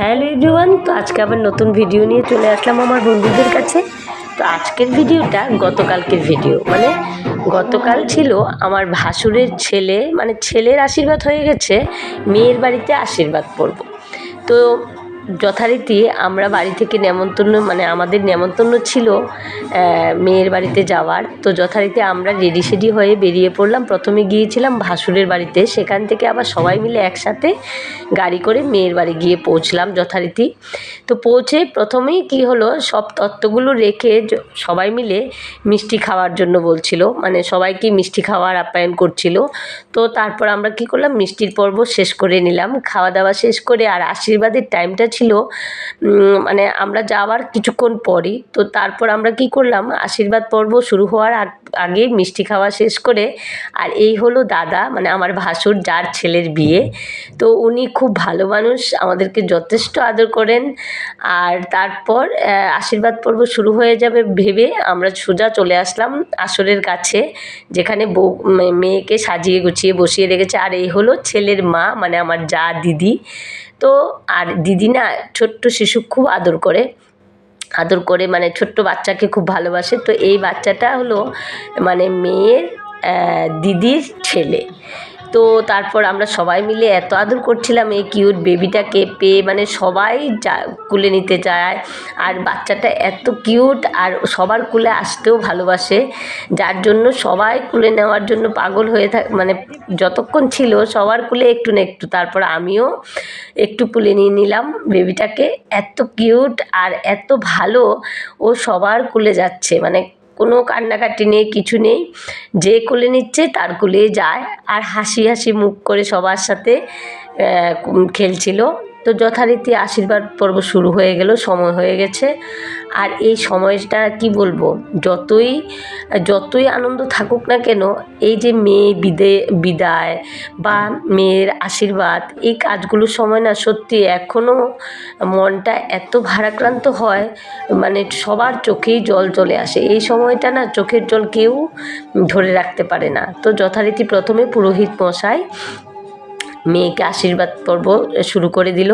Hello everyone, তো আজকে আবার নতুন ভিডিও নিয়ে চলে আসলাম আমার বন্ধুদের কাছে। তো আজকের ভিডিওটা গতকালকের ভিডিও, গতকাল ছিল আমার ভাসুরের ছেলে, ছেলের আশীর্বাদ হয়ে গেছে, মেয়ের বাড়িতে আশীর্বাদ পড়ব। তো যথারীতি আমরা বাড়ি থেকে নেমন্তন্ন, আমাদের নেমন্তন্ন ছিল মেয়ের বাড়িতে যাওয়ার। তো যথারীতি আমরা রেডি সেডি হয়ে বেরিয়ে পড়লাম। প্রথমে গিয়েছিলাম ভাসুরের বাড়িতে, সেখান থেকে আবার সবাই মিলে একসাথে গাড়ি করে মেয়ের বাড়ি গিয়ে পৌঁছলাম যথারীতি। তো পৌঁছে প্রথমেই কি হলো, সব তত্ত্বগুলো রেখে সবাই মিলে মিষ্টি খাওয়ার জন্য বলছিল, সবাইকে মিষ্টি খাওয়ার আপ্যায়ন করছিল। তো তারপর আমরা কি করলাম, মিষ্টির পর্ব শেষ করে নিলাম, খাওয়া দাওয়া শেষ করে। আর আশীর্বাদের টাইমটা ছিল আমরা যাওয়ার কিছুক্ষণ পরই। তো তারপর আমরা কি করলাম, আশীর্বাদ পর্ব শুরু হওয়ার আগে মিষ্টি খাওয়া শেষ করে। আর এই হলো দাদা, আমার ভাসুর, যার ছেলের বিয়ে। তো উনি খুব ভালো মানুষ, আমাদেরকে যথেষ্ট আদর করেন। আর তারপর আশীর্বাদ পর্ব শুরু হয়ে যাবে ভেবে আমরা সোজা চলে আসলাম আসরের কাছে, যেখানে মেয়েকে সাজিয়ে গুছিয়ে বসিয়ে রেখেছে। আর এই হলো ছেলের মা, আমার যা দিদি। তো আর দিদি না ছোট্ট শিশু খুব আদর করে, ছোট্ট বাচ্চাকে খুব ভালোবাসে। তো এই বাচ্চাটা হলো মেয়ের দিদির ছেলে। তো তারপর আমরা সবাই মিলে এত আদর করছিলাম এই কিউট বেবিটাকে পেয়ে, সবাই কুলে নিতে চায়। আর বাচ্চাটা এত কিউট, আর সবার কুলে আসতেও ভালোবাসে, যার জন্য সবাই কুলে নেওয়ার জন্য পাগল হয়ে যতক্ষণ ছিল সবার কুলে একটু না একটু। তারপর আমিও একটু কুলে নিয়ে নিলাম বেবিটাকে। এত কিউট আর এত ভালো, ও সবার কুলে যাচ্ছে, কোনো কান্নাকাটি নেই, কিছু নেই, যে কোলে নিচ্ছে তার কোলে যায়। আর হাসি হাসি মুখ করে সবার সাথে খেলছিল। তো যথারীতি আশীর্বাদ পর্ব শুরু হয়ে গেল, সময় হয়ে গেছে। আর এই সময়টা কি বলবো, যতই আনন্দ থাকুক না কেন, এই যে মেয়ে বিদায় বা মেয়ের আশীর্বাদ, এই কাজগুলোর সময় না সত্যি এখনও মনটা এত ভারাক্রান্ত হয়, সবার চোখেই জল চলে আসে। এই সময়টা না চোখের জল কেউ ধরে রাখতে পারে না। তো যথারীতি প্রথমে পুরোহিত মশাই মেয়েকে আশীর্বাদ পর্ব শুরু করে দিল।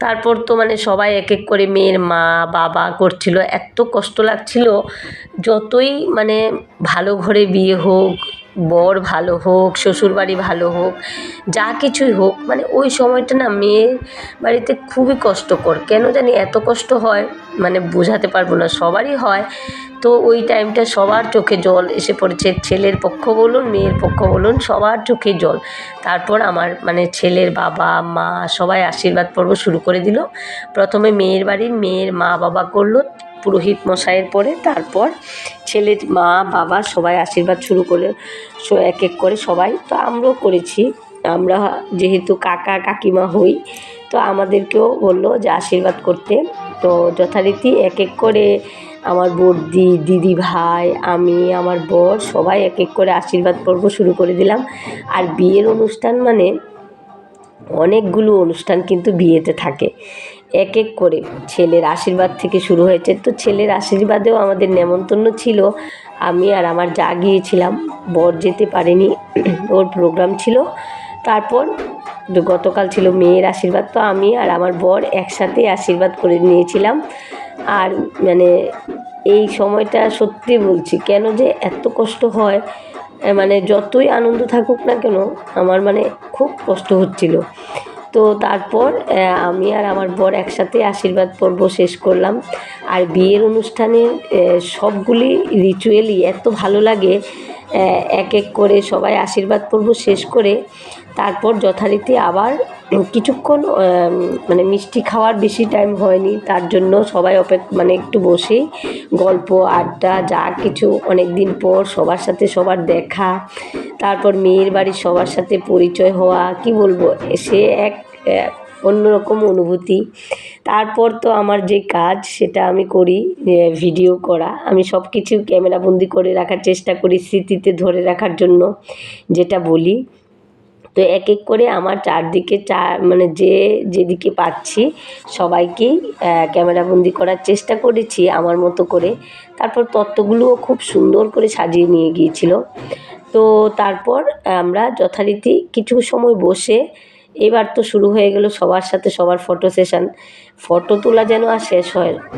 তারপর তো সবাই এক এক করে, মেয়ের মা বাবা করছিল, এত কষ্ট লাগছিল। যতই ভালো ঘরে বিয়ে হোক, বর ভালো হোক, শ্বশুরবাড়ি ভালো হোক, যা কিছুই হোক, ওই সময়টা না মেয়ের বাড়িতে খুবই কষ্টকর। কেন জানি এত কষ্ট হয়, বোঝাতে পারবো না, সবারই হয়। তো ওই টাইমটা সবার চোখে জল এসে পড়েছে, ছেলের পক্ষ বলুন মেয়ের পক্ষ বলুন, সবার চোখে জল। তারপর আমার ছেলের বাবা মা সবাই আশীর্বাদ পর্ব শুরু করে দিল। প্রথমে মেয়ের বাড়ির মেয়ের মা বাবা করলো পুরোহিত মশাইয়ের পরে, তারপর ছেলের মা বাবা সবাই আশীর্বাদ শুরু করে এক এক করে সবাই। তো আমরাও করেছি, আমরা যেহেতু কাকা কাকিমা হই, তো আমাদেরকেও বললো যে আশীর্বাদ করতে। তো যথারীতি এক এক করে আমার বড়দি, দিদি ভাই, আমি, আমার বর সবাই এক এক করে আশীর্বাদ পর্ব শুরু করে দিলাম। আর বিয়ের অনুষ্ঠান অনেকগুলো অনুষ্ঠান কিন্তু বিয়েতে থাকে, এক এক করে ছেলের আশীর্বাদ থেকে শুরু হয়েছে। তো ছেলের আশীর্বাদেও আমাদের নেমন্তন্ন ছিল, আমি আর আমার যা গিয়েছিলাম, বর যেতে পারেনি, ওর প্রোগ্রাম ছিল। তারপর গতকাল ছিল মেয়ের আশীর্বাদ, তো আমি আর আমার বর একসাথে আশীর্বাদ করে নিয়েছিলাম। আর এই সময়টা সত্যি বলছি, কেন যে এত কষ্ট হয়, যতই আনন্দ থাকুক না কেন, আমার খুব কষ্ট হচ্ছিল। তো তারপর আমি আর আমার বর একসাথে আশীর্বাদ পর্ব শেষ করলাম। আর বিয়ের অনুষ্ঠানের সবগুলি রিচুয়ালই এত ভালো লাগে। এক এক করে সবাই আশীর্বাদ পর্ব শেষ করে তারপর যথারীতি আবার কিছুক্ষণ মিষ্টি খাওয়ার বেশি টাইম হয়নি, তার জন্য সবাই একটু বসেই গল্প আড্ডা যা কিছু, অনেক দিন পর সবার সাথে সবার দেখা, তারপর মেয়ের বাড়ির সবার সাথে পরিচয় হওয়া, কি বলবো, সে এক অন্যরকম অনুভূতি। তারপর তো আমার যে কাজ সেটা আমি করি, ভিডিও করা, আমি সব কিছু ক্যামেরাবন্দি করে রাখার চেষ্টা করি স্মৃতিতে ধরে রাখার জন্য, যেটা বলি। তো এক এক করে আমার চারদিকে যেদিকে পাচ্ছি সবাইকেই ক্যামেরাবন্দি করার চেষ্টা করেছি আমার মতো করে। তারপর তত্ত্বগুলোও খুব সুন্দর করে সাজিয়ে নিয়ে গিয়েছিল। তো তারপর আমরা যথারীতি কিছু সময় বসে এবার তো শুরু হয়ে গেল সবার সাথে সবার ফটো সেশন। ফটো তোলা যেন আর শেষ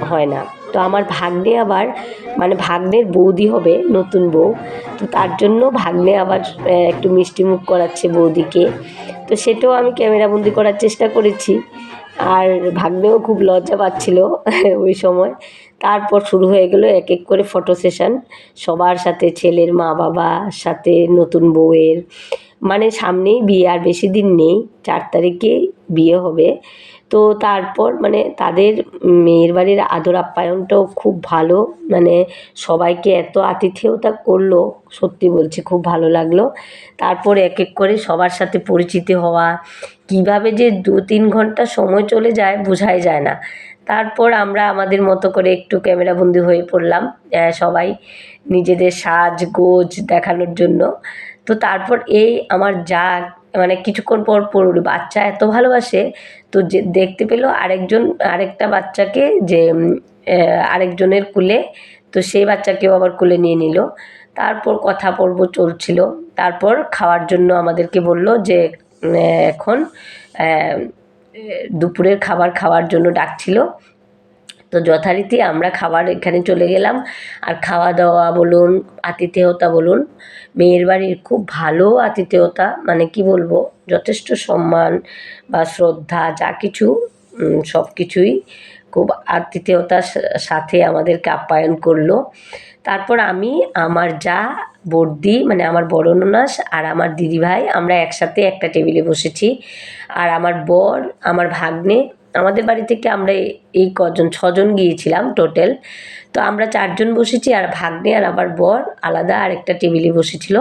হয় না। তো আমার ভাগ্নে আবার মানে ভাগ্নের বৌদি হবে, নতুন বউ। তো তার জন্য ভাগ্নে আবার একটু মিষ্টি মুখ করাচ্ছে বৌদিকে। তো সেটাও আমি ক্যামেরাবন্দি করার চেষ্টা করেছি। আর ভাগ্নেও খুব লজ্জা পাচ্ছিল ওই সময়। তারপর শুরু হয়ে গেল এক এক করে ফটো সেশন সবার সাথে, ছেলের মা বাবার সাথে, নতুন বউয়ের। মানে সামনেই বিয়ে, আর বেশি দিন নেই, 4 তারিখে বিয়ে হবে। তো তারপর মানে তাদের মেয়ের বাড়ির আদর আপ্যায়নটাও খুব ভালো, মানে সবাইকে এত আতিথেয়তা করলো, সত্যি বলছি খুব ভালো লাগলো। তারপর এক এক করে সবার সাথে পরিচিতি হওয়া, কিভাবে যে 2-3 ঘন্টা সময় চলে যায় বোঝাই যায় না। তারপর আমরা আমাদের মতো করে একটু ক্যামেরাবন্দি হয়ে পড়লাম, সবাই নিজেদের সাজগোজ দেখানোর জন্য। তো তারপর এই আমার যা মানে কিছুক্ষণ পর পর বাচ্চা এত ভালোবাসে, তো যে দেখতে পেল আরেকটা বাচ্চাকে যে আরেকজনের কোলে, তো সেই বাচ্চাকেও আবার কোলে নিয়ে নিল। তারপর কথা পর্ব চলছিল। তারপর খাওয়ার জন্য আমাদেরকে বলল যে এখন দুপুরের খাবার খাওয়ার জন্য ডাকছিল। তো যথারীতি আমরা খাবার এখানে চলে গেলাম। আর খাওয়া দাওয়া বলুন, আতিথেয়তা বলুন, মেয়ের বাড়ির খুব ভালো আতিথেয়তা, মানে কি বলবো, যথেষ্ট সম্মান বা শ্রদ্ধা যা কিছু সব কিছুই খুব আতিথেয়তার সাথে আমাদেরকে আপ্যায়ন করলো। তারপর আমি, আমার যা, বড়দি মানে আমার বড় ননাস আর আমার দিদিভাই, আমরা একসাথে একটা টেবিলে বসেছি। আর আমার বর, আমার ভাগ্নে, আমাদের বাড়ি থেকে আমরা এই কজন 6 জন গিয়েছিলাম টোটাল। তো আমরা 4 জন বসেছি, আর ভাগ্নে আর আমার বর আলাদা আরেকটা টেবিলে বসেছিল।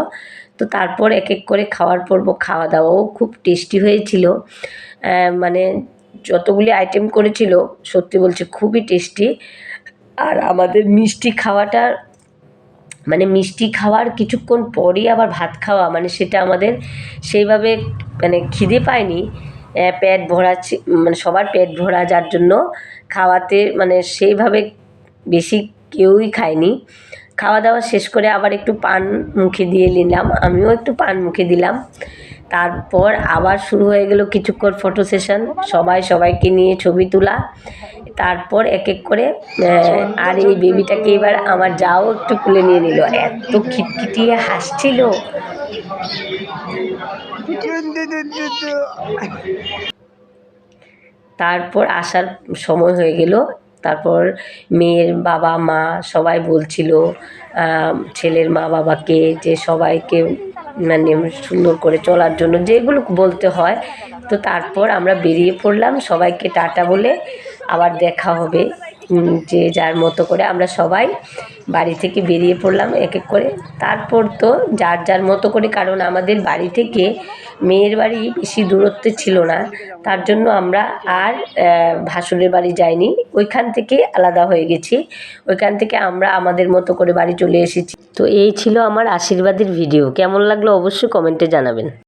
তো তারপর এক এক করে খাওয়ার পর্ব, খাওয়া দাওয়াও খুব টেস্টি হয়েছিল। মানে যতগুলি আইটেম করেছিল সত্যি বলছি খুবই টেস্টি। আর আমাদের মিষ্টি খাওয়াটা, মানে মিষ্টি খাওয়ার কিছুক্ষণ পরই আবার ভাত খাওয়া, মানে সেটা আমাদের সেইভাবে মানে খিদে পায়নি। পেট ভরা মানে সবার পেট ভরা, যার জন্য খাওয়াতে মানে সেইভাবে বেশি কেউই খায়নি। খাওয়া দাওয়া শেষ করে আবার একটু পান মুখে দিয়ে নিলাম, আমিও একটু পান মুখে দিলাম। তারপর আবার শুরু হয়ে গেল কিছুক্ষণ ফটো সেশন, সবাই সবাইকে নিয়ে ছবি তোলা। তারপর এক এক করে আর এই বেবিটাকে এবার আমার যাও একটু তুলে নিয়ে নিল, এত খিটখিটিয়ে হাসছিল। তারপর আসার সময় হয়ে গেল। তারপর মেয়ের বাবা মা সবাই বলছিল ছেলের মা বাবাকে যে সবাইকে মানে সুন্দর করে চলার জন্য যেগুলো বলতে হয়। তো তারপর আমরা বেরিয়ে পড়লাম, সবাইকে টাটা বলে আবার দেখা হবে। যে যার মতো করে আমরা সবাই বাড়ি থেকে বেরিয়ে পড়লাম এক এক করে। তারপর তো যার যার মতো করে, কারণ আমাদের বাড়ি থেকে মেয়ের বাড়ি বেশি দূরত্বে ছিল না, তার জন্য আমরা আর ভাসুরের বাড়ি যাইনি, ওইখান থেকে আলাদা হয়ে গেছি। ওইখান থেকে আমরা আমাদের মতো করে বাড়ি চলে এসেছি। তো এই ছিল আমার আশীর্বাদের ভিডিও। কেমন লাগলো অবশ্যই কমেন্টে জানাবেন।